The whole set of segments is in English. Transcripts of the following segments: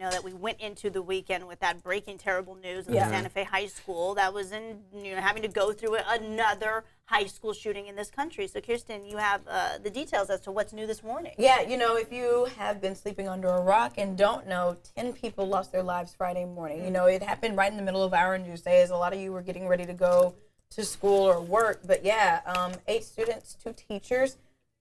know that we went into the weekend with that breaking terrible news of the Santa Fe High School that was having to go through another high school shooting in this country. So Kirsten, you have the details as to what's new this morning. Yeah, if you have been sleeping under a rock and don't know, 10 people lost their lives Friday morning. It happened right in the middle of our news day as a lot of you were getting ready to go to school or work. But 8 students, 2 teachers.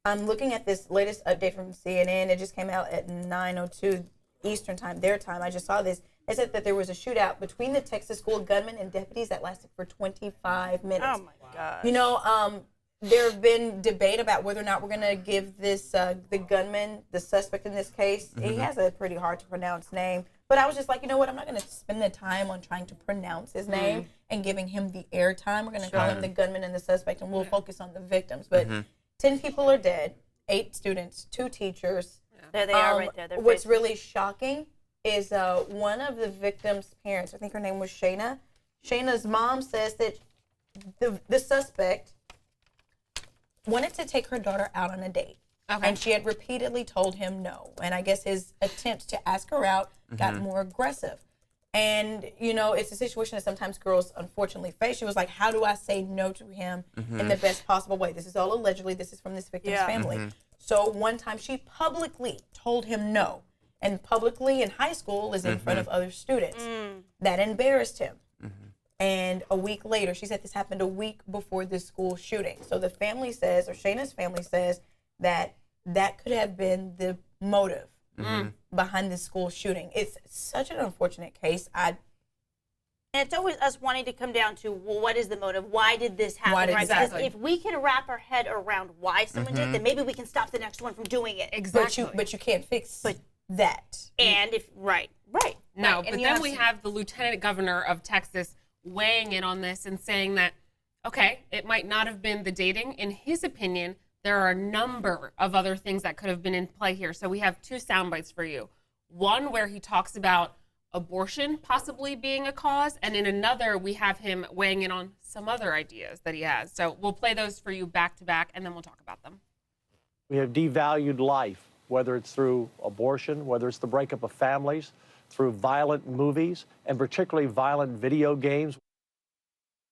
I'm looking at this latest update from CNN. It just came out at 9:02 Eastern time, their time. I just saw this. They said that there was a shootout between the Texas school gunmen and deputies that lasted for 25 minutes. Oh my gosh. There have been debate about whether or not we're going to give this, the gunman, the suspect in this case, he has a pretty hard to pronounce name. But I was just like, you know what, I'm not going to spend the time on trying to pronounce his name and giving him the airtime. We're going to call him the gunman and the suspect, and we'll focus on the victims. But 10 people are dead, 8 students, 2 teachers. There they are right there. What's really shocking is one of the victims' parents, I think her name was Shayna. Shayna's mom says that the suspect wanted to take her daughter out on a date. Okay. And she had repeatedly told him no. And I guess his attempts to ask her out got more aggressive. And, it's a situation that sometimes girls unfortunately face. She was like, how do I say no to him in the best possible way? This is all allegedly. This is from this victim's family. So one time she publicly told him no. And publicly in high school is in front of other students. That embarrassed him. And a week later, she said this happened a week before the school shooting. So the family says, or Shayna's family says, that could have been the motive behind the school shooting. It's such an unfortunate case. And it's always us wanting to come down to, well, what is the motive? Why did this happen? Right? Exactly. Because if we can wrap our head around why someone did it, then maybe we can stop the next one from doing it. Exactly. But you can't fix that. And if No, but then we have the lieutenant governor of Texas weighing in on this and saying that, okay, it might not have been the dating. In his opinion, there are a number of other things that could have been in play here. So we have 2 sound bites for you. One where he talks about abortion possibly being a cause, and in another we have him weighing in on some other ideas that he has. So we'll play those for you back to back, and then we'll talk about them. We have devalued life, whether it's through abortion, whether it's the breakup of families, through violent movies, and particularly violent video games.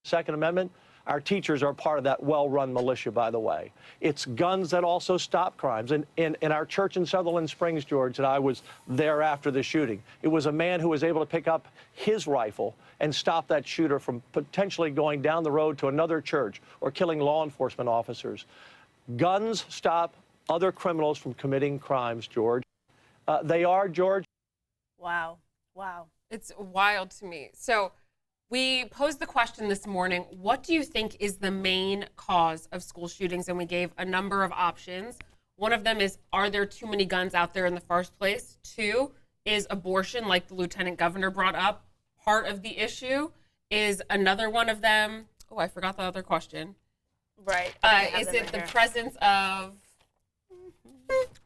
Second Amendment, our teachers are part of that well-run militia, by the way. It's guns that also stop crimes. In our church in Sutherland Springs, George, and I was there after the shooting, it was a man who was able to pick up his rifle and stop that shooter from potentially going down the road to another church or killing law enforcement officers. Guns stop other criminals from committing crimes, George. They are, George. Wow. It's wild to me. So we posed the question this morning, what do you think is the main cause of school shootings? And we gave a number of options. One of them is, are there too many guns out there in the first place? 2 is abortion, like the lieutenant governor brought up. Part of the issue is another one of them. Oh, I forgot the other question. Right. Is it the presence of,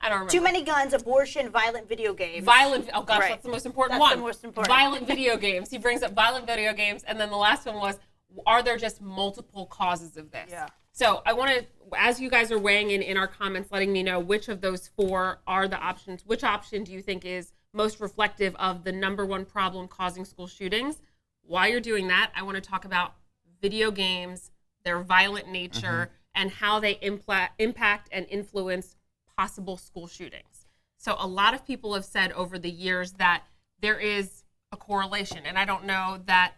I don't remember. Too many guns, abortion, violent video games. Oh gosh, that's the most important one. That's the most important. Violent video games. He brings up violent video games. And then the last one was, are there just multiple causes of this? Yeah. So I want to, as you guys are weighing in our comments, letting me know which of those 4 are the options, which option do you think is most reflective of the number 1 problem causing school shootings? While you're doing that, I want to talk about video games, their violent nature, and how they impact and influence possible school shootings. So a lot of people have said over the years that there is a correlation, and I don't know that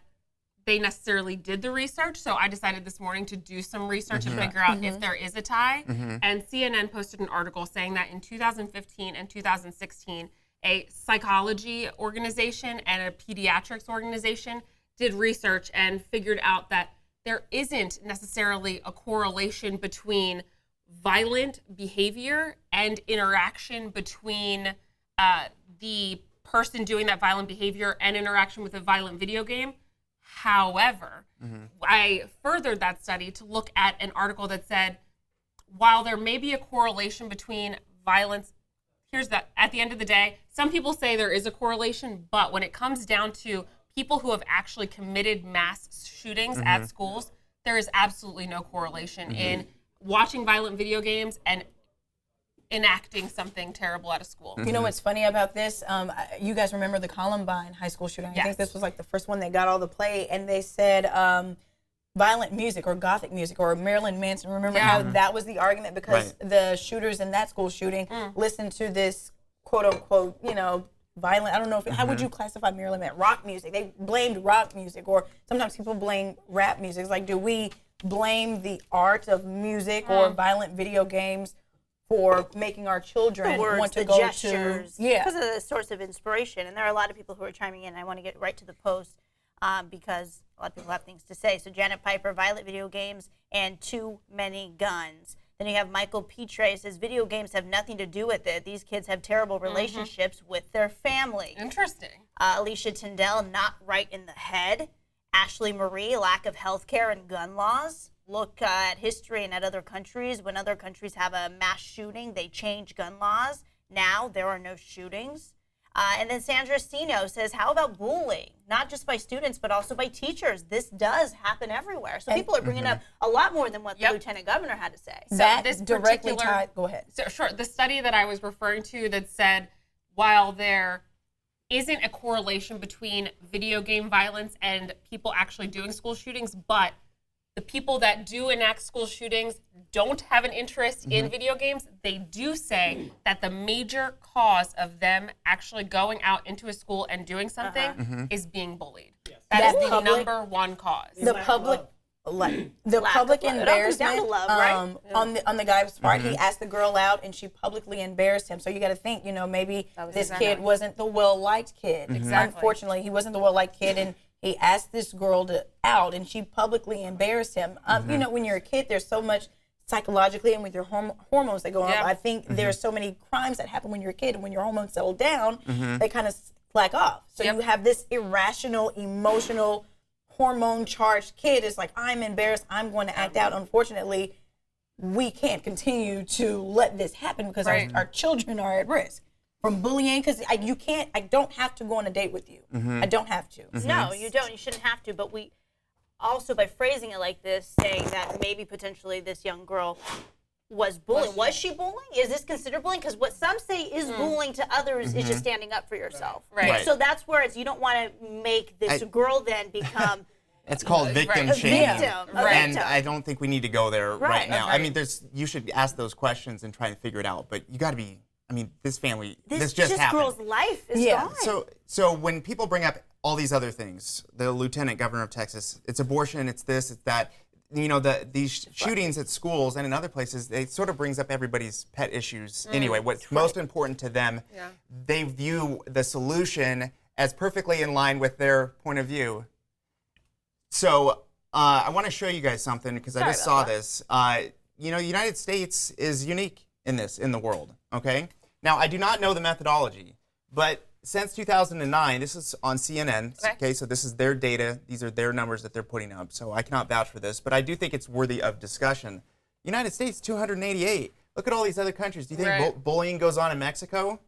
they necessarily did the research, so I decided this morning to do some research and figure out if there is a tie. And CNN posted an article saying that in 2015 and 2016, a psychology organization and a pediatrics organization did research and figured out that there isn't necessarily a correlation between violent behavior and interaction between the person doing that violent behavior and interaction with a violent video game. However, I furthered that study to look at an article that said, while there may be a correlation between violence, here's that, at the end of the day, some people say there is a correlation, but when it comes down to people who have actually committed mass shootings at schools, there is absolutely no correlation in watching violent video games and enacting something terrible at a school. You know what's funny about this? You guys remember the Columbine high school shooting? I Yes. think this was like the first one that got all the play, and they said violent music or gothic music or Marilyn Manson. Remember how that was the argument because the shooters in that school shooting listened to this quote unquote, violent. I don't know how would you classify Marilyn Manson? Rock music. They blamed rock music, or sometimes people blame rap music. It's like, do we blame the art of music or violent video games for making our children The words, want to the go gestures, to because of the source of inspiration. And there are a lot of people who are chiming in. I want to get right to the post because a lot of people have things to say. So Janet Piper, violent video games and too many guns. Then you have Michael Petre says video games have nothing to do with it. These kids have terrible relationships with their family. Interesting. Alicia Tyndall, not right in the head. Ashley Marie, lack of health care and gun laws. Look at history and at other countries. When other countries have a mass shooting, they change gun laws. Now there are no shootings. And then Sandra Stino says, how about bullying? Not just by students, but also by teachers. This does happen everywhere. So people are bringing up a lot more than what the lieutenant governor had to say. So that this directly particular- tied. Go ahead. So sure, the study that I was referring to that said while there isn't a correlation between video game violence and people actually doing school shootings, but the people that do enact school shootings don't have an interest in video games, they do say that the major cause of them actually going out into a school and doing something is being bullied. That is the public- number one cause. The public, the public love. It all comes down to embarrassment love, right? on the guy's part. He asked the girl out, and she publicly embarrassed him. So you got to think, maybe this kid wasn't the well-liked kid. Exactly. Unfortunately, he wasn't the well-liked kid, and he asked this girl out, and she publicly embarrassed him. When you're a kid, there's so much psychologically and with your hormones that go up. I think there's so many crimes that happen when you're a kid, and when your hormones settle down, they kind of slack off. So you have this irrational, emotional, hormone-charged kid is like, I'm embarrassed, I'm going to act out. Unfortunately, we can't continue to let this happen because our children are at risk from bullying. Because I don't have to go on a date with you. I don't have to. No, you don't. You shouldn't have to. But we also, by phrasing it like this, saying that maybe potentially this young girl was bullying. Was she bullying? Is this considered bullying? Because what some say is bullying to others is just standing up for yourself. Right. So that's where you don't want to make this girl then become It's called victim a shaming. victim. And I don't think we need to go there right now. I Agreed. mean, you should ask those questions and try and figure it out. But you got to be, this family, this just this happened. girl's life is Yeah. gone. So when people bring up all these other things, the lieutenant governor of Texas, it's abortion, it's this, it's that, these shootings at schools and in other places, it sort of brings up everybody's pet issues anyway. What's most important to them, they view the solution as perfectly in line with their point of view. So I want to show you guys something because I just saw this. The United States is unique in the world, okay? Now, I do not know the methodology, but since 2009, this is on CNN, okay? So this is their data. These are their numbers that they're putting up, so I cannot vouch for this, but I do think it's worthy of discussion. United States, 288. Look at all these other countries. Do you think bullying goes on in Mexico,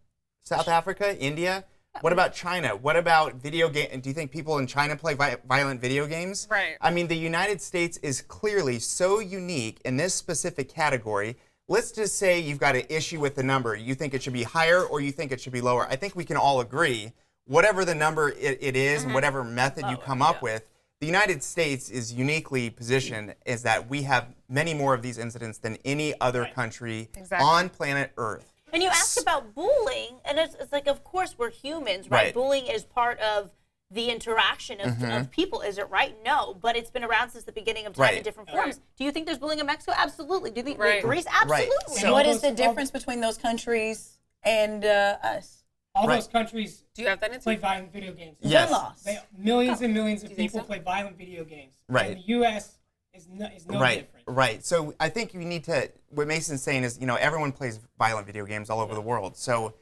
South Africa, India? What about China? What about video game? Do you think people in China play violent video games? Right. I mean, the United States is clearly so unique in this specific category. Let's just say you've got an issue with the number. You think it should be higher or you think it should be lower. I think we can all agree, whatever the number it is, whatever method you come up with, the United States is uniquely positioned is that we have many more of these incidents than any other country on planet Earth. And you asked about bullying, and it's like, of course, we're humans, right? Right. Bullying is part of the interaction of people. Is it right? No, but it's been around since the beginning of time in different forms. Do you think there's bullying in Mexico? Absolutely. Do you think Greece? Absolutely. So- What is the difference between those countries and us? All those countries Do you have that play answer? violent video games. Yes. Gun laws. Millions and millions of you think people so? play violent video games. Right. And the U.S. is no different. Right. So I think you need to, what Mason's saying is, everyone plays violent video games all over the world. So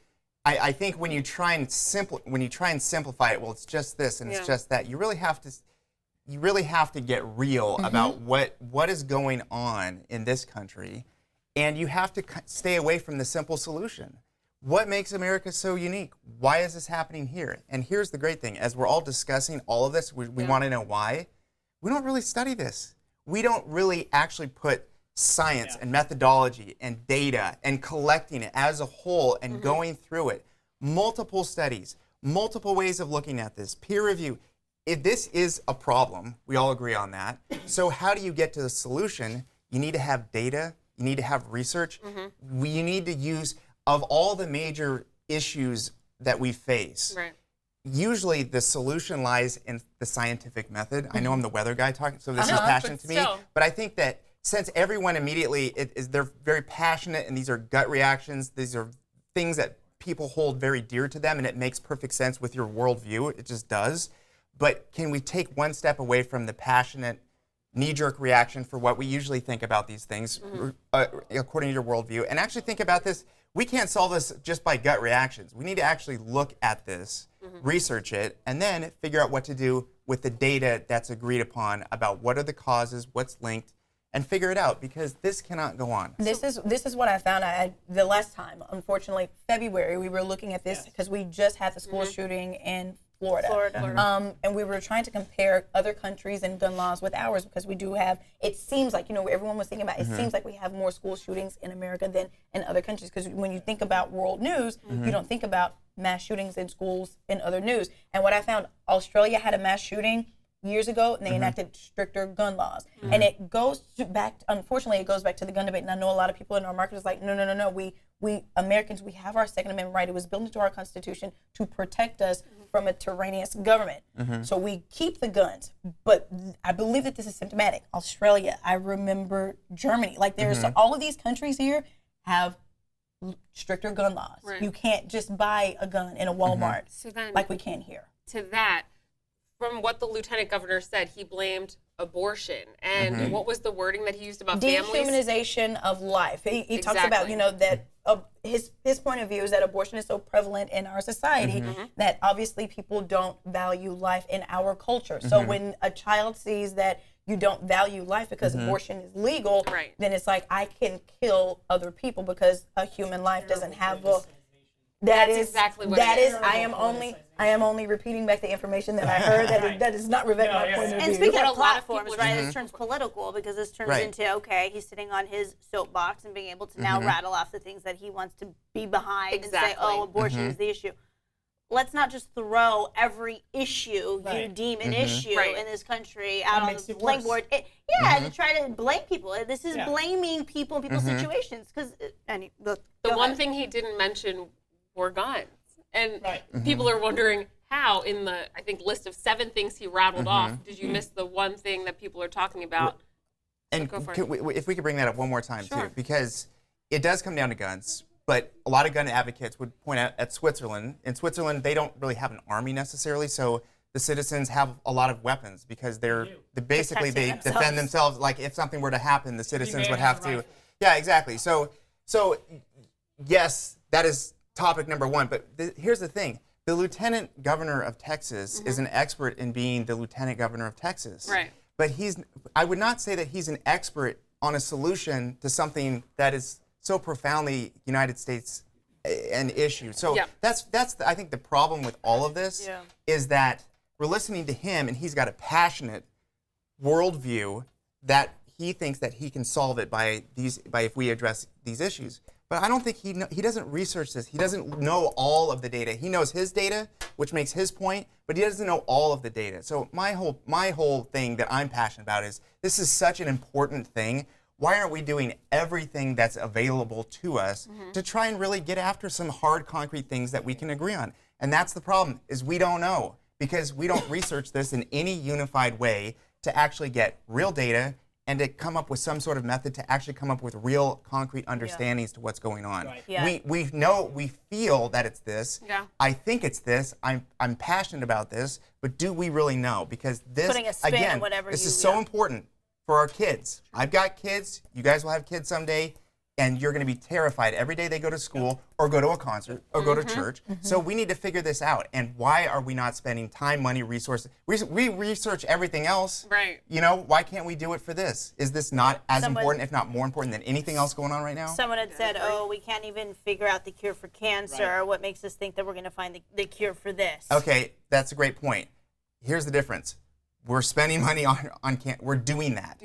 I think when you try and simplify it, well, it's just this and it's just that, you really have to get real about what is going on in this country, and you have to stay away from the simple solution. What makes America so unique? Why is this happening here? And here's the great thing. As we're all discussing all of this, we want to know why. We don't really study this. We don't really actually put science and methodology and data and collecting it as a whole and going through it. Multiple studies, multiple ways of looking at this, peer review. If this is a problem, we all agree on that. So how do you get to the solution? You need to have data. You need to have research. You need to use, of all the major issues that we face, usually the solution lies in the scientific method. I know I'm the weather guy talking, so this is passionate to me. But I think that since everyone immediately, they're very passionate and these are gut reactions, these are things that people hold very dear to them and it makes perfect sense with your worldview, it just does. But can we take one step away from the passionate knee-jerk reaction for what we usually think about these things according to your worldview and actually think about this? We can't solve this just by gut reactions. We need to actually look at this, research it, and then figure out what to do with the data that's agreed upon about what are the causes, what's linked, and figure it out, because this cannot go on. This is what I found the last time. Unfortunately, February, we were looking at this because we just had the school shooting in Florida. And we were trying to compare other countries and gun laws with ours, because we do have, it seems like, everyone was thinking about, it seems like we have more school shootings in America than in other countries. Because when you think about world news, you don't think about mass shootings in schools in other news. And what I found, Australia had a mass shooting years ago, and they enacted stricter gun laws. And it goes back, unfortunately, it goes back to the gun debate. And I know a lot of people in our market is like, no, we Americans, we have our Second Amendment right. It was built into our Constitution to protect us from a tyrannous government. So we keep the guns. But I believe that this is symptomatic. Australia, I remember Germany. Like, there's all of these countries here have stricter gun laws. You can't just buy a gun in a Walmart like we can here. To that, from what the lieutenant governor said, he blamed abortion. And what was the wording that he used about families? Dehumanization of life. He talks about, that his point of view is that abortion is so prevalent in our society that obviously people don't value life in our culture. So when a child sees that you don't value life because abortion is legal, then it's like, I can kill other people because a human life doesn't have a... That's exactly what it is. I am only repeating back the information that I heard. That is not reflecting my point of view. And speaking of platforms, this turns political, because this turns into, okay, he's sitting on his soapbox and being able to now rattle off the things that he wants to be behind and say, oh, abortion is the issue. Let's not just throw every issue you deem an issue in this country out on the blank board. To try to blame people. This is blaming people and people's situations. Because the one thing he didn't mention were guns. And people are wondering how, in the, I think, list of 7 things he rattled off, did you miss the one thing that people are talking about? And if we could bring that up one more time, too, because it does come down to guns, but a lot of gun advocates would point out at Switzerland. In Switzerland, they don't really have an army necessarily, so the citizens have a lot of weapons because they defend themselves. Like, if something were to happen, the citizens would have to. Yeah, exactly. So yes, that is topic number one, but here's the thing. The lieutenant governor of Texas is an expert in being the lieutenant governor of Texas. But I would not say that he's an expert on a solution to something that is so profoundly United States an issue. So that's I think the problem with all of this is that we're listening to him, and he's got a passionate worldview that he thinks that he can solve it by if we address these issues. But I don't think he doesn't research this. He doesn't know all of the data. He knows his data, which makes his point, but he doesn't know all of the data. So my whole thing that I'm passionate about is this is such an important thing. Why aren't we doing everything that's available to us to try and really get after some hard, concrete things that we can agree on? And that's the problem, is we don't know, because we don't research this in any unified way to actually get real data and to come up with some sort of method to actually come up with real concrete understandings to what's going on. We feel that it's this. I think it's this. I'm passionate about this, but do we really know? Because this, putting a spin again, on whatever this is so important for our kids. I've got kids. You guys will have kids someday. And you're going to be terrified every day they go to school or go to a concert or go to church. So we need to figure this out. And why are we not spending time, money, resources? We research everything else. Why can't we do it for this? Is this not as important, if not more important, than anything else going on right now? Someone had said, we can't even figure out the cure for cancer. What makes us think that we're going to find the cure for this? Okay, that's a great point. Here's the difference. We're spending money on cancer. We're doing that.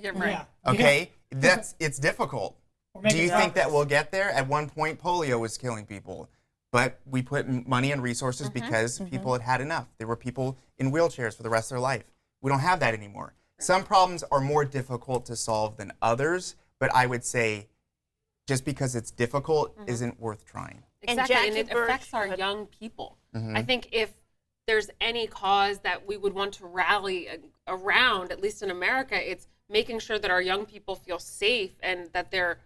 Okay? it's difficult. Or make Do it you think that obvious. we'll get there? At one point, polio was killing people, but we put money and resources because people had enough. There were people in wheelchairs for the rest of their life. We don't have that anymore. Some problems are more difficult to solve than others, but I would say just because it's difficult isn't worth trying. Exactly, and Jackie it Birch- affects our young people. I think if there's any cause that we would want to rally around, at least in America, it's making sure that our young people feel safe and that they're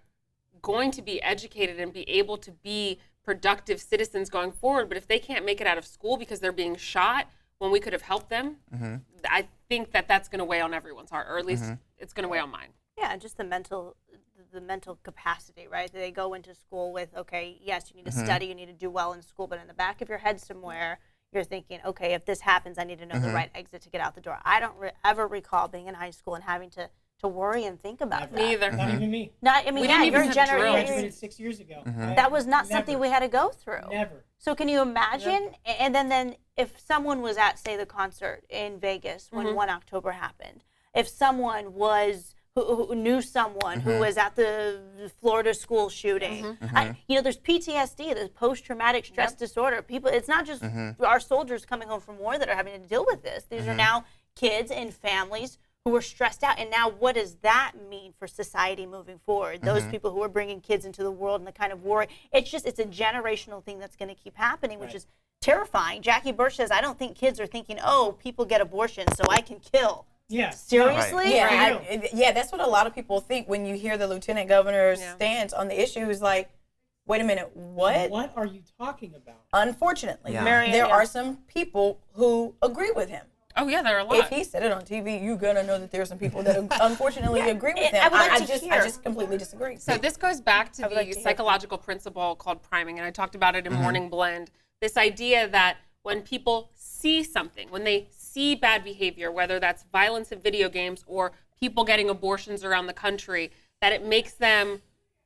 going to be educated and be able to be productive citizens going forward. But if they can't make it out of school because they're being shot when we could have helped them, I think that that's going to weigh on everyone's heart, or at least it's going to weigh on mine. Yeah, just the mental capacity, right? They go into school with, okay, yes, you need to study, you need to do well in school, but in the back of your head somewhere, you're thinking, okay, if this happens, I need to know the right exit to get out the door. I don't ever recall being in high school and having to worry and think about that. Me either. Not even me. Not, I mean, We yeah, didn't even your have generation. drills. Graduated 6 years ago. That was not something Never. we had to go through. Never. So can you imagine? And then if someone was at, say, the concert in Vegas when 1 October happened, if someone was who knew someone who was at the Florida school shooting, there's PTSD, there's post-traumatic stress disorder. People, it's not just our soldiers coming home from war that are having to deal with this. These are now kids and families who are stressed out. And now what does that mean for society moving forward? Those people who are bringing kids into the world and the kind of war, it's a generational thing that's going to keep happening, which is terrifying. Jackie Birch says, I don't think kids are thinking, oh, people get abortions, so I can kill. Yeah. Seriously? Yeah, that's what a lot of people think when you hear the lieutenant governor's stance on the issue. Is like, wait a minute, what? What are you talking about? Unfortunately, Yeah. there are some people who agree with him. Oh, yeah, there are a lot. If he said it on TV, you're gonna know that there are some people that unfortunately agree with him. I would like to I hear. just completely disagree. So this goes back to would like the to hear psychological principle called priming, and I talked about it in Morning Blend. This idea that when people see something, when they see bad behavior, whether that's violence in video games or people getting abortions around the country, that it makes them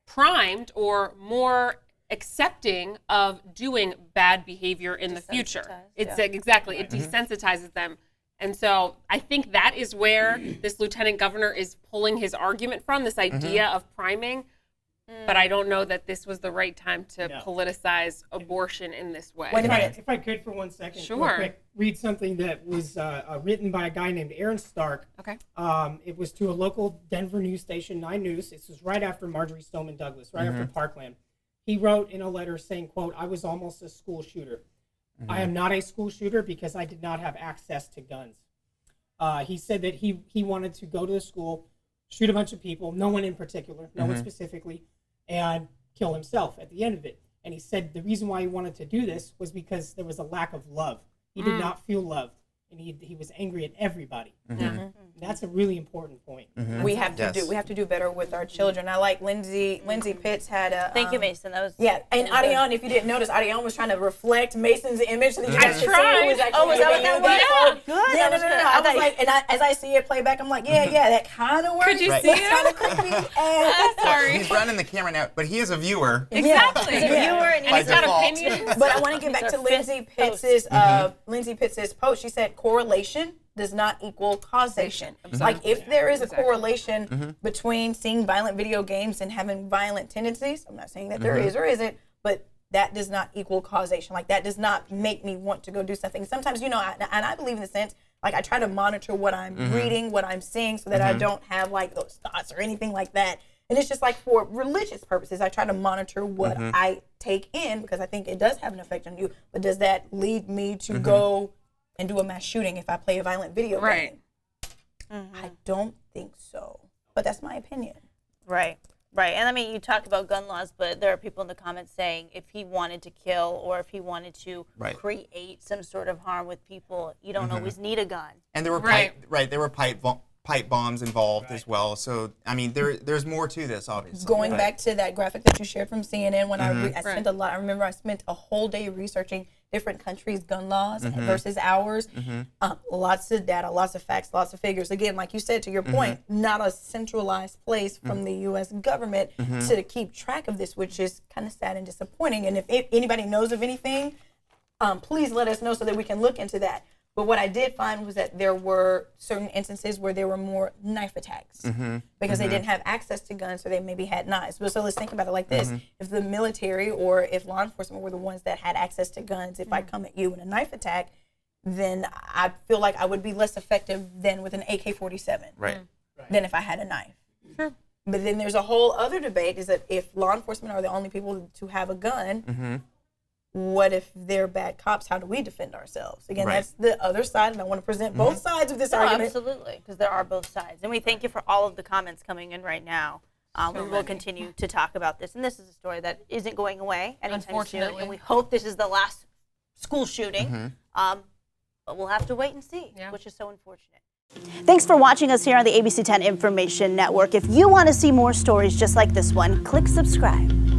primed or more accepting of doing bad behavior in the future. It's exactly, it desensitizes them. And so I think that is where this lieutenant governor is pulling his argument from, this idea of priming. But I don't know that this was the right time to politicize abortion in this way. Wait a minute. If I could for 1 second, Sure. real quick, read something that was written by a guy named Aaron Stark. Okay. It was to a local Denver news station, 9 News. This was right after Marjorie Stoneman Douglas, right after Parkland. He wrote in a letter saying, quote, I was almost a school shooter. I am not a school shooter because I did not have access to guns. He said that he wanted to go to the school, shoot a bunch of people, no one in particular, no one specifically, and kill himself at the end of it. And he said the reason why he wanted to do this was because there was a lack of love. He did not feel loved, and he was angry at everybody. That's a really important point. We have to do better with our children. I like Lindsay Pitts had a Thank you, Mason. That was and Adion, if you didn't notice, Adion was trying to reflect Mason's image so that you I guys could see tried. it was actually. Oh, was that what that was? Yeah. Good. Yeah, That was no. good. I I was thought like, and as I see it play back, I'm like, yeah, that kind of works. Could you but see it's it? kind of creepy. And Sorry. He's running the camera now, but he is a viewer. Exactly. He's a viewer and And he's got default. opinions. But I want to get back It's to our Lindsay fifth Pitts's post. She said correlation does not equal causation. Like if there is a correlation between seeing violent video games and having violent tendencies, I'm not saying that there is or isn't, but that does not equal causation. Like that does not make me want to go do something. Sometimes, and I believe in the sense, like I try to monitor what I'm reading, what I'm seeing, so that I don't have like those thoughts or anything like that. And it's just like for religious purposes, I try to monitor what I take in because I think it does have an effect on you. But does that lead me to go and do a mass shooting if I play a violent video game? I don't think so. But that's my opinion. Right. And I mean, you talk about gun laws, but there are people in the comments saying if he wanted to kill or if he wanted to create some sort of harm with people, you don't always need a gun. And there were there were pipe bombs involved as well. So I mean, there's more to this, obviously. Going back to that graphic that you shared from CNN, when I spent a lot. I remember I spent a whole day researching different countries' gun laws versus ours. Lots of data, lots of facts, lots of figures. Again, like you said, to your point, not a centralized place from the U.S. government to keep track of this, which is kind of sad and disappointing. And if anybody knows of anything, please let us know so that we can look into that. But what I did find was that there were certain instances where there were more knife attacks because they didn't have access to guns, so they maybe had knives. But so let's think about it like this. If the military or if law enforcement were the ones that had access to guns, if I come at you in a knife attack, then I feel like I would be less effective than with an AK-47 than if I had a knife. Sure. But then there's a whole other debate is that if law enforcement are the only people to have a gun, what if they're bad cops? How do we defend ourselves? Again, that's the other side, and I want to present both sides of this argument. Absolutely, because there are both sides. And we thank you for all of the comments coming in right now. We will continue to talk about this. And this is a story that isn't going away anytime soon. Unfortunately. And we hope this is the last school shooting. But we'll have to wait and see, which is so unfortunate. Thanks for watching us here on the ABC 10 Information Network. If you want to see more stories just like this one, click subscribe.